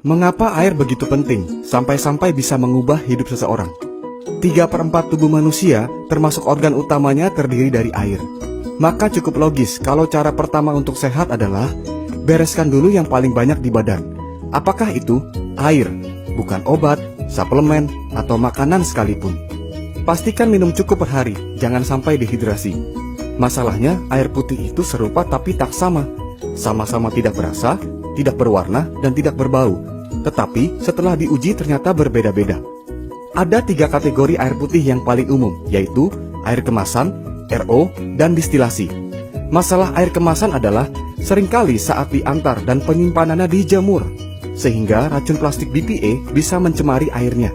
Mengapa air begitu penting, sampai-sampai bisa mengubah hidup seseorang? 3/4 tubuh manusia, termasuk organ utamanya, terdiri dari air. Maka cukup logis kalau cara pertama untuk sehat adalah bereskan dulu yang paling banyak di badan. Apakah itu? Air, bukan obat, suplemen, atau makanan sekalipun. Pastikan minum cukup per hari, jangan sampai dehidrasi. Masalahnya, air putih itu serupa tapi tak sama. Sama-sama tidak berasa, tidak berwarna, dan tidak berbau. Tetapi setelah diuji ternyata berbeda-beda. Ada 3 kategori air putih yang paling umum, yaitu air kemasan, RO, dan distilasi. Masalah air kemasan adalah seringkali saat diantar dan penyimpanannya dijemur, sehingga racun plastik BPA bisa mencemari airnya.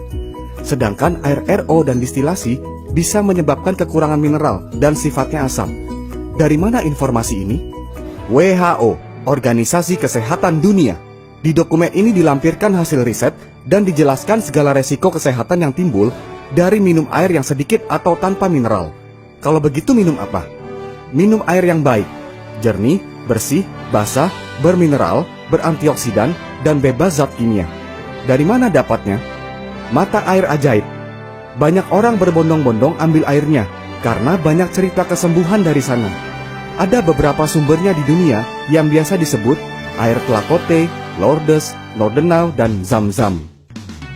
Sedangkan air RO dan distilasi bisa menyebabkan kekurangan mineral dan sifatnya asam. Dari mana informasi ini? WHO, Organisasi Kesehatan Dunia. Di dokumen ini dilampirkan hasil riset dan dijelaskan segala resiko kesehatan yang timbul dari minum air yang sedikit atau tanpa mineral. Kalau begitu minum apa? Minum air yang baik, jernih, bersih, basah, bermineral, berantioksidan, dan bebas zat kimia. Dari mana dapatnya? Mata air ajaib. Banyak orang berbondong-bondong ambil airnya karena banyak cerita kesembuhan dari sana. Ada beberapa sumbernya di dunia yang biasa disebut air Tlakote, Lourdes, Nordenau, dan Zam-Zam.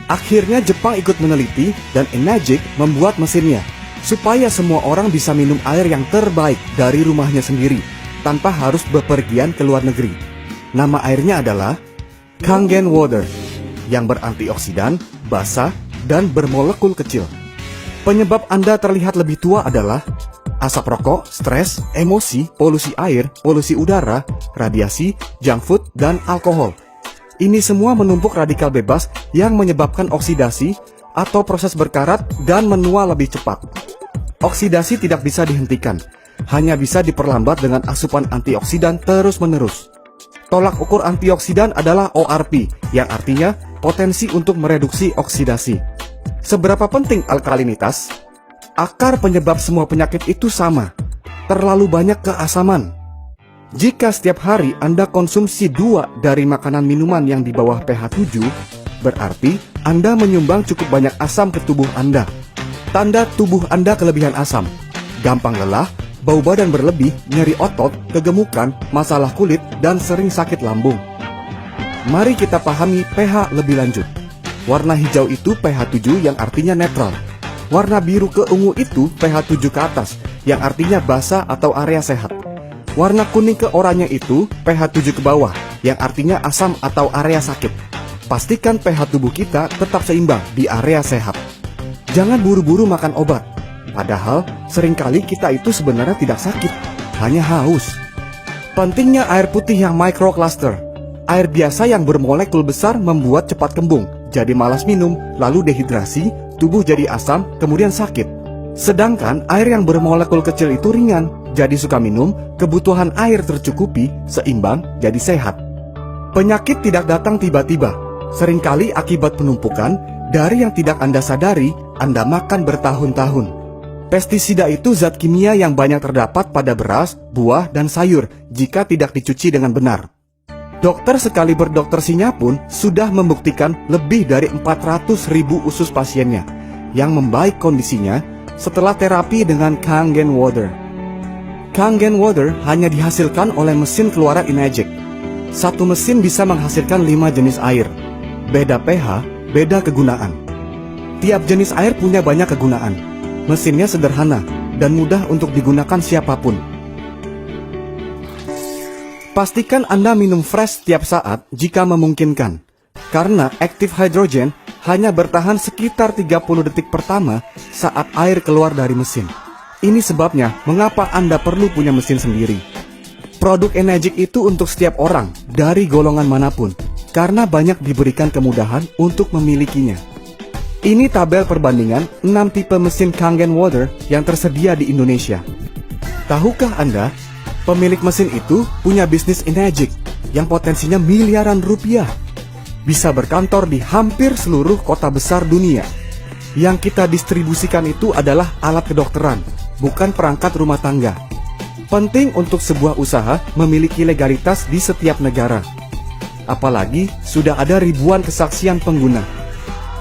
Akhirnya Jepang ikut meneliti dan Enagic membuat mesinnya supaya semua orang bisa minum air yang terbaik dari rumahnya sendiri tanpa harus bepergian ke luar negeri. Nama airnya adalah Kangen Water yang berantioksidan, basah, dan bermolekul kecil. Penyebab Anda terlihat lebih tua adalah asap rokok, stres, emosi, polusi air, polusi udara, radiasi, junk food, dan alkohol. Ini semua menumpuk radikal bebas yang menyebabkan oksidasi atau proses berkarat dan menua lebih cepat. Oksidasi tidak bisa dihentikan, hanya bisa diperlambat dengan asupan antioksidan terus-menerus. Tolak ukur antioksidan adalah ORP, yang artinya potensi untuk mereduksi oksidasi. Seberapa penting alkalinitas? Akar penyebab semua penyakit itu sama, terlalu banyak keasaman. Jika setiap hari Anda konsumsi 2 dari makanan minuman yang di bawah pH 7, berarti Anda menyumbang cukup banyak asam ke tubuh Anda. Tanda tubuh Anda kelebihan asam: gampang lelah, bau badan berlebih, nyeri otot, kegemukan, masalah kulit, dan sering sakit lambung. Mari kita pahami pH lebih lanjut. Warna hijau itu pH 7 yang artinya netral. Warna biru ke ungu itu pH 7 ke atas, yang artinya basah atau area sehat. Warna kuning ke oranye itu pH 7 ke bawah, yang artinya asam atau area sakit. Pastikan pH tubuh kita tetap seimbang di area sehat. Jangan buru-buru makan obat. Padahal seringkali kita itu sebenarnya tidak sakit, hanya haus. Pentingnya air putih yang microcluster. Air biasa yang bermolekul besar membuat cepat kembung, jadi malas minum, lalu dehidrasi, tubuh jadi asam, kemudian sakit. Sedangkan air yang bermolekul kecil itu ringan, jadi suka minum, kebutuhan air tercukupi, seimbang, jadi sehat. Penyakit tidak datang tiba-tiba, seringkali akibat penumpukan dari yang tidak Anda sadari, Anda makan bertahun-tahun. Pestisida itu zat kimia yang banyak terdapat pada beras, buah, dan sayur jika tidak dicuci dengan benar. Dokter sekali berdokter sinya pun sudah membuktikan lebih dari 400.000 usus pasiennya yang membaik kondisinya setelah terapi dengan Kangen Water. Kangen Water hanya dihasilkan oleh mesin keluaran Enagic. Satu mesin bisa menghasilkan 5 jenis air. Beda pH, beda kegunaan. Tiap jenis air punya banyak kegunaan. Mesinnya sederhana dan mudah untuk digunakan siapapun. Pastikan Anda minum fresh setiap saat jika memungkinkan, karena active hydrogen hanya bertahan sekitar 30 detik pertama saat air keluar dari mesin. Ini sebabnya mengapa Anda perlu punya mesin sendiri. Produk Enagic itu untuk setiap orang dari golongan manapun, karena banyak diberikan kemudahan untuk memilikinya. Ini tabel perbandingan 6 tipe mesin Kangen Water yang tersedia di Indonesia. Tahukah Anda, pemilik mesin itu punya bisnis Enagic yang potensinya miliaran rupiah. Bisa berkantor di hampir seluruh kota besar dunia. Yang kita distribusikan itu adalah alat kedokteran, bukan perangkat rumah tangga. Penting untuk sebuah usaha memiliki legalitas di setiap negara. Apalagi sudah ada ribuan kesaksian pengguna.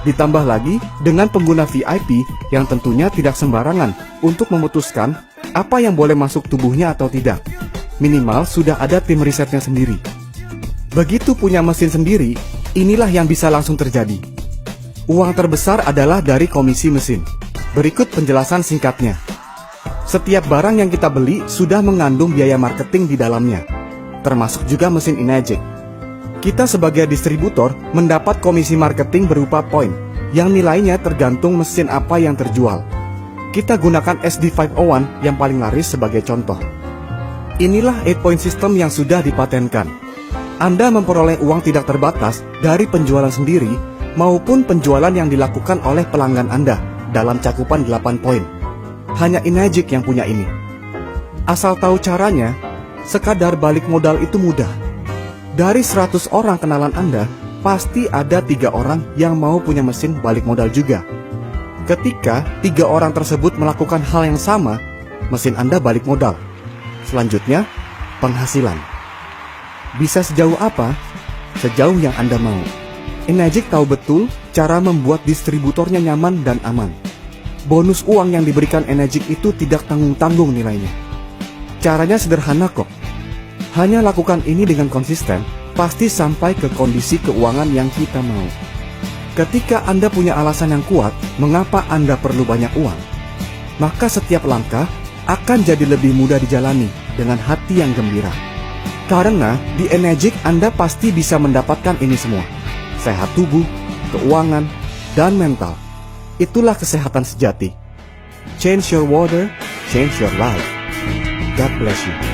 Ditambah lagi dengan pengguna VIP yang tentunya tidak sembarangan untuk memutuskan apa yang boleh masuk tubuhnya atau tidak. Minimal sudah ada tim risetnya sendiri. Begitu punya mesin sendiri, inilah yang bisa langsung terjadi. Uang terbesar adalah dari komisi mesin. Berikut penjelasan singkatnya. Setiap barang yang kita beli sudah mengandung biaya marketing di dalamnya, termasuk juga mesin Enegic. Kita sebagai distributor mendapat komisi marketing berupa poin, yang nilainya tergantung mesin apa yang terjual. Kita gunakan SD501 yang paling laris sebagai contoh. Inilah 8-point system yang sudah dipatenkan. Anda memperoleh uang tidak terbatas dari penjualan sendiri maupun penjualan yang dilakukan oleh pelanggan Anda dalam cakupan 8 poin. Hanya Enegic yang punya ini. Asal tahu caranya, sekadar balik modal itu mudah. Dari 100 orang kenalan Anda, pasti ada 3 orang yang mau punya mesin balik modal juga. Ketika 3 orang tersebut melakukan hal yang sama, mesin Anda balik modal. Selanjutnya, penghasilan. Bisa sejauh apa? Sejauh yang Anda mau. Enegic tahu betul cara membuat distributornya nyaman dan aman. Bonus uang yang diberikan Enegic itu tidak tanggung-tanggung nilainya. Caranya sederhana kok. Hanya lakukan ini dengan konsisten, pasti sampai ke kondisi keuangan yang kita mau. Ketika Anda punya alasan yang kuat mengapa Anda perlu banyak uang, maka setiap langkah akan jadi lebih mudah dijalani dengan hati yang gembira. Karena di Enegic Anda pasti bisa mendapatkan ini semua. Sehat tubuh, keuangan, dan mental. Itulah kesehatan sejati. Change your water, change your life. God bless you.